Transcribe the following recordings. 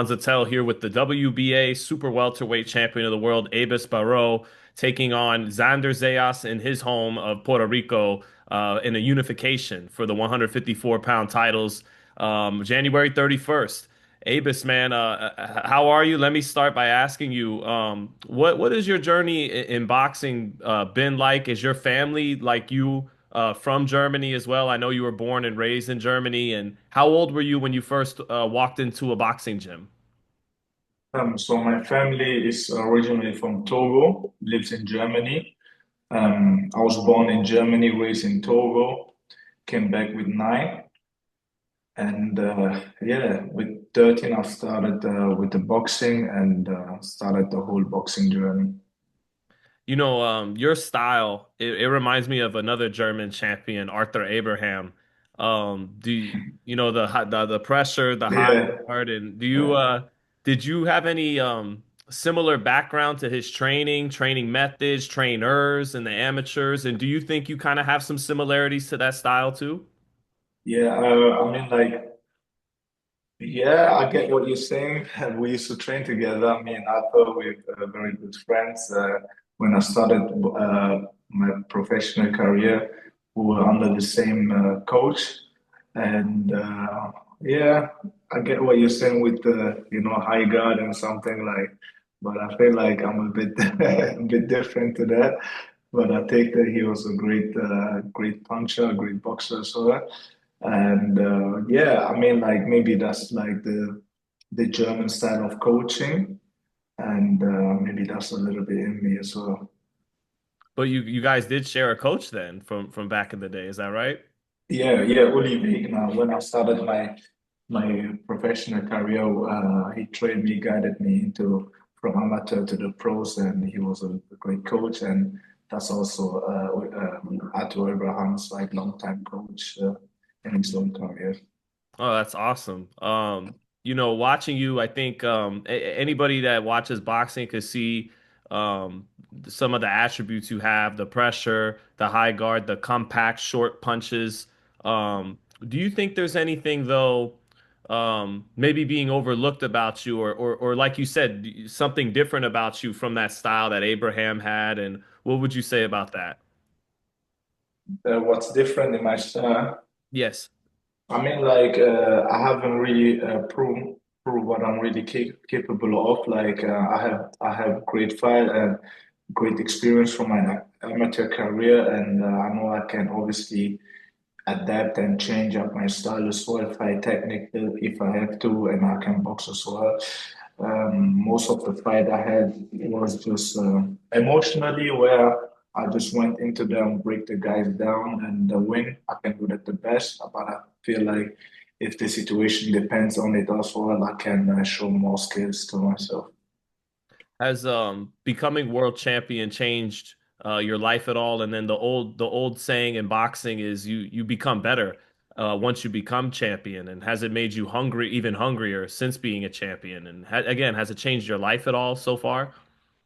Zatel here with the WBA super welterweight champion of the world, Abass Baraou, taking on Xander Zayas in his home of Puerto Rico in a unification for the 154-pound titles, January 31st. Abass, man, how are you? Let me start by asking you, what is your journey in boxing been like? Is your family like you from Germany as well? I know you were born and raised in Germany. And how old were you when you first walked into a boxing gym? So my family is originally from Togo, lives in Germany. I was born in Germany, raised in Togo, came back with nine, and yeah, with 13 I started with the boxing and started the whole boxing journey. Your style, it reminds me of another German champion, Arthur Abraham. The pressure, the high Yeah, guard, and yeah, did you have any similar background to his training methods, trainers, and the amateurs? And do you think you kind of have some similarities to that style too? yeah. I mean, like, yeah, I get what you're saying. We used to train together. I mean, I thought we were very good friends. When I started my professional career, we were under the same coach. And yeah, I get what you're saying with the, high guard and something like, but I feel like I'm a bit a bit different to that. But I take that he was a great puncher, a great boxer as well. And yeah, I mean, like maybe that's like the German style of coaching, and maybe that's a little bit in me as well. But you guys did share a coach then from back in the day, is that right? Yeah, yeah, Uli Wegner. When I started my professional career, he trained me, guided me into from amateur to the pros, and he was a great coach. And that's also Arthur Abraham's like longtime coach in his own career. Oh, that's awesome. Watching you, I think anybody that watches boxing could see some of the attributes you have, the pressure, the high guard, the compact short punches. Do you think there's anything though, maybe being overlooked about you or like you said, something different about you from that style that Abraham had? And what would you say about that? What's different in my style? Yes. I mean, like I haven't really proved what I'm really capable of. Like I have great fight and great experience from my amateur career, and I know I can obviously adapt and change up my style as well, fight technical if I have to, and I can box as well. Most of the fight I had was just emotionally where I just went into them, break the guys down, and win. I can do that the best, but I feel like if the situation depends on it as well, I can show more skills to myself. Has becoming world champion changed your life at all? And then the old saying in boxing is you become better once you become champion. And has it made you hungry, even hungrier since being a champion? And ha again, has it changed your life at all so far?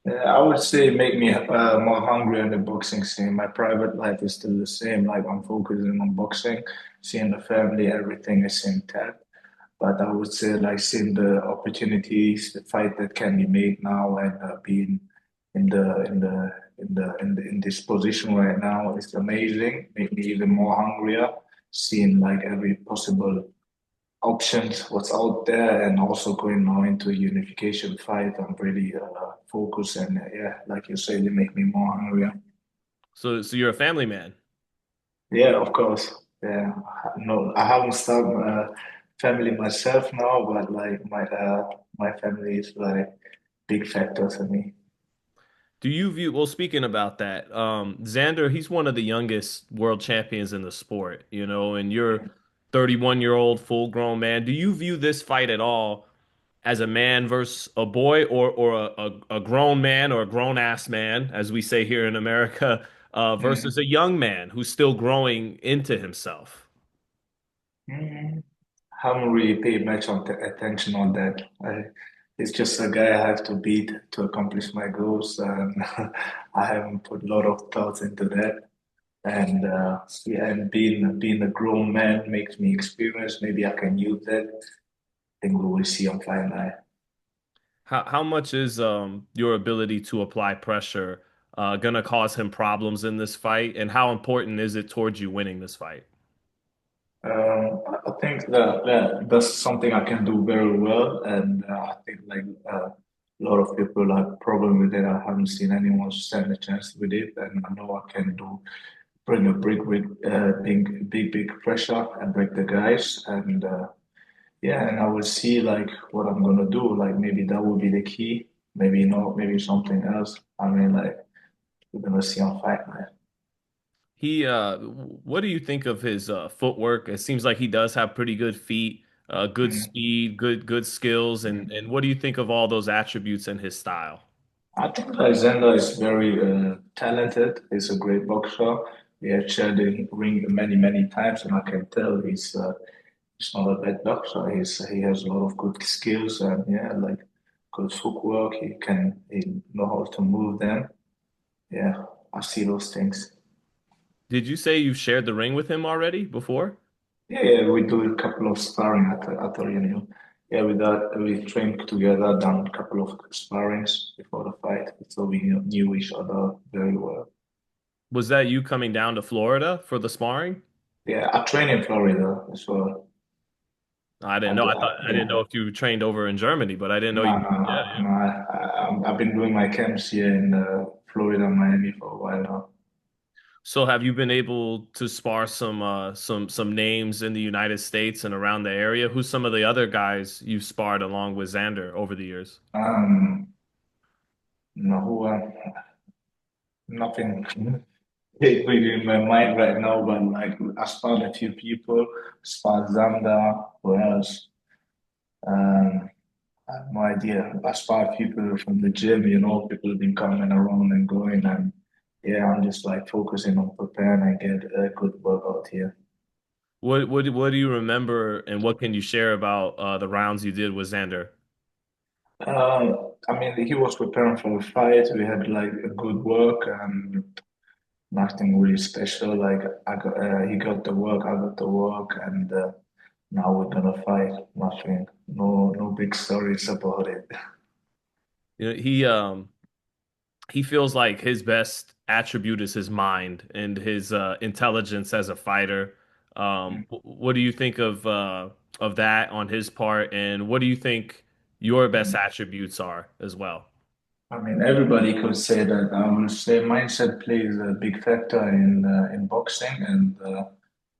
I would say make me more hungry in the boxing scene. My private life is still the same. Like I'm focusing on boxing, seeing the family, everything is intact. But I would say like seeing the opportunities, the fight that can be made now, and being in in this position right now is amazing. Make me even more hungrier, seeing like every possible options, what's out there, and also going now into a unification fight. I'm really focused, and yeah, like you said, they make me more hungry. So you're a family man. Yeah, of course. Yeah, no, I haven't started family myself now, but like my family is like big factor for me. Do you view, well, speaking about that, Xander, he's one of the youngest world champions in the sport, and you're 31-year-old full grown man. Do you view this fight at all as a man versus a boy or a grown man or a grown ass man, as we say here in America, versus Mm. a young man who's still growing into himself? Mm. Haven't really paid much attention on that. It's just a guy I have to beat to accomplish my goals, and I haven't put a lot of thoughts into that. And yeah, and being a grown man makes me experience. Maybe I can use that think we will see on Fight Night. How much is your ability to apply pressure gonna cause him problems in this fight, and how important is it towards you winning this fight? I think that that's something I can do very well, and I think like a lot of people have problem with it. I haven't seen anyone stand a chance with it, and I know I can do bring a big pressure and break the guys, and yeah, and I will see like what I'm gonna do. Like maybe that will be the key. Maybe not. Maybe something else. I mean, like we're gonna see on Fight Night. What do you think of his footwork? It seems like he does have pretty good feet, good Mm. speed, good skills, and what do you think of all those attributes in his style? I think Xander is very talented. He's a great boxer. We have shared the ring many times, and I can tell he's not a bad boxer. He has a lot of good skills and yeah, like good footwork. He know how to move them. Yeah, I see those things. Did you say you've shared the ring with him already before? Yeah, we do a couple of sparring at the reunion. Yeah, with that we trained together, done a couple of sparrings before the fight, so we knew each other very well. Was that you coming down to Florida for the sparring? Yeah, I train in Florida as well. I didn't know. I didn't Yeah, know if you trained over in Germany, but I didn't know no, you. no, Yeah, no, yeah. no. I've been doing my camps here in Florida, Miami for a while now. So have you been able to spar some names in the United States and around the area? Who's some of the other guys you've sparred along with Xander over the years? No, nothing big really in my mind right now, but like I found a few people, Spar Xander, who else? Um, I have no idea. I spot people from the gym, people have been coming around and going, and yeah, I'm just like focusing on preparing and get a good workout here. What do you remember and what can you share about the rounds you did with Xander? I mean, he was preparing for a fight. We had like a good work and nothing really special. Like he got the work, I got the work, and now we're gonna fight. Nothing, no big stories about it. You know, he feels like his best attribute is his mind and his intelligence as a fighter. What do you think of that on his part, and what do you think your best attributes are as well? I mean, everybody could say that. I would say mindset plays a big factor in boxing, and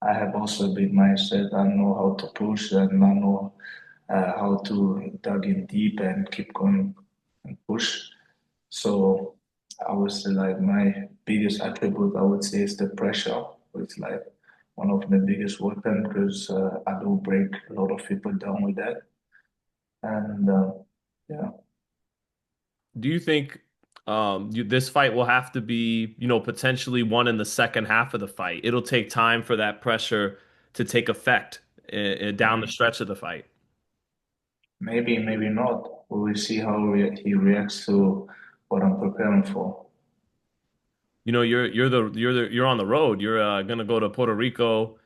I have also a big mindset. I know how to push, and I know how to dig in deep and keep going and push. So I would say like my biggest attribute, I would say, is the pressure. It's like one of the biggest weapons because I do break a lot of people down with that, and yeah. Do you think this fight will have to be, potentially won in the second half of the fight? It'll take time for that pressure to take effect down the stretch of the fight. Maybe, maybe not. We will see how he reacts to what I'm preparing for. You're on the road. You're gonna go to Puerto Rico.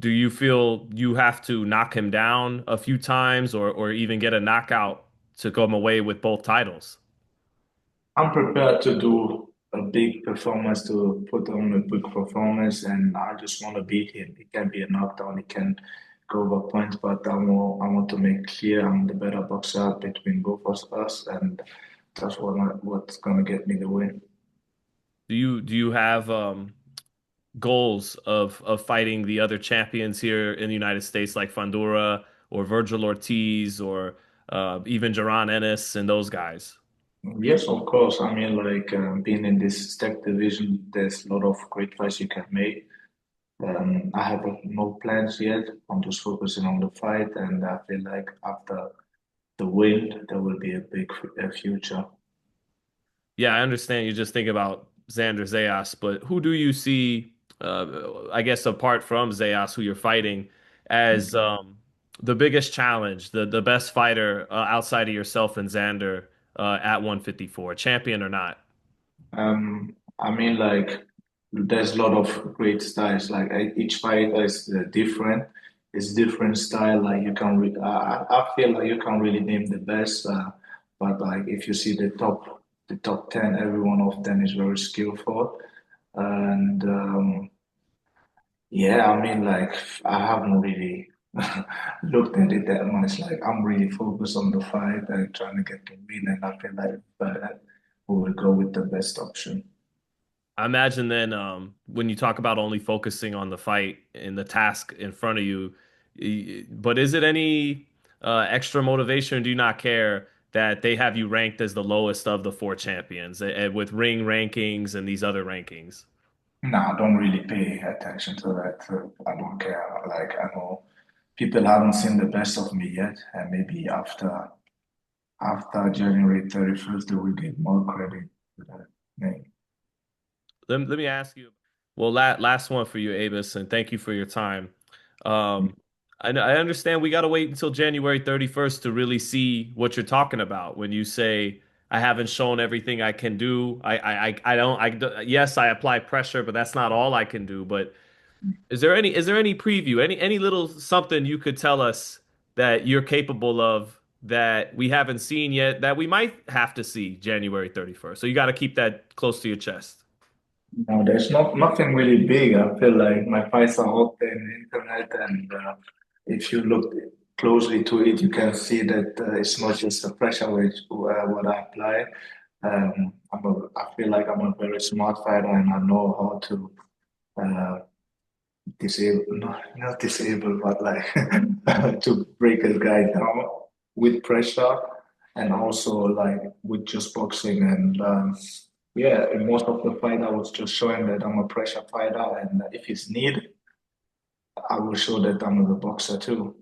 Do you feel you have to knock him down a few times or even get a knockout to come away with both titles? I'm prepared to do a big performance, to put on a big performance, and I just want to beat him. It can be a knockdown, it can go over points, but I want to make clear I'm the better boxer between both of us, and that's what's gonna get me the win. Do you have goals of fighting the other champions here in the United States like Fundora or Virgil Ortiz or even Jaron Ennis and those guys? Yes, of course. I mean, like being in this tech division, there's a lot of great fights you can make. I have no plans yet. I'm just focusing on the fight, and I feel like after the win, there will be a big future. Yeah, I understand you just think about Xander Zayas, but who do you see, I guess, apart from Zayas, who you're fighting, as the biggest challenge, the best fighter outside of yourself and Xander at 154, champion or not? I mean, like there's a lot of great styles. Like each fighter is different. it's different style. Like you can, I feel like you can't really name the best, but like if you see the top 10, every one of them is very skillful. And yeah, I mean, like I haven't really looked at it that much. Like I'm really focused on the fight and trying to get the win, and I feel like we will go with the best option. I imagine then when you talk about only focusing on the fight and the task in front of you, but is it any extra motivation? Or do you not care that they have you ranked as the lowest of the four champions with ring rankings and these other rankings? No, I don't really pay attention to that. I don't care. Like I know people haven't seen the best of me yet, and maybe after January 31st, they will get more credit to that name. Let me ask you. Well, last one for you, Avis, and thank you for your time. Um, I understand we got to wait until January 31st to really see what you're talking about when you say I haven't shown everything I can do. I don't yes, I apply pressure, but that's not all I can do. But is there any preview, any little something you could tell us that you're capable of that we haven't seen yet that we might have to see January 31st? So you got to keep that close to your chest. No, there's nothing really big. I feel like my fights are out there in the internet, and if you look closely to it, you can see that it's not just the pressure which what I apply. I feel like I'm a very smart fighter, and I know how to uh, disable, not disable, but like to break a guy down with pressure, and also like with just boxing. And yeah, in most of the fight, I was just showing that I'm a pressure fighter, and if it's needed, I will show that I'm a boxer too.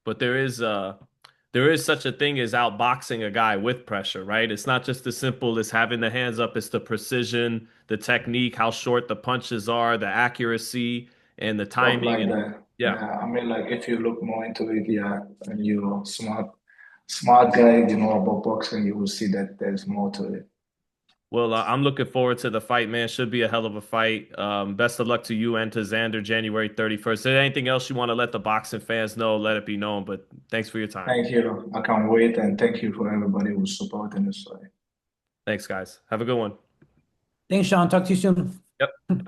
But there is such a thing as outboxing a guy with pressure, right? It's not just as simple as having the hands up, it's the precision, the technique, how short the punches are, the accuracy and the Stuff timing like and that. yeah. Yeah, I mean, like if you look more into it, yeah, and you're smart guy, you know about boxing, you will see that there's more to it. Well, I'm looking forward to the fight, man. Should be a hell of a fight. Best of luck to you and to Xander January 31st. Is there anything else you want to let the boxing fans know? Let it be known. But thanks for your time. Thank you. I can't wait, and thank you for everybody who's supporting this fight. Thanks, guys. Have a good one. Thanks, Sean. Talk to you soon. Yep.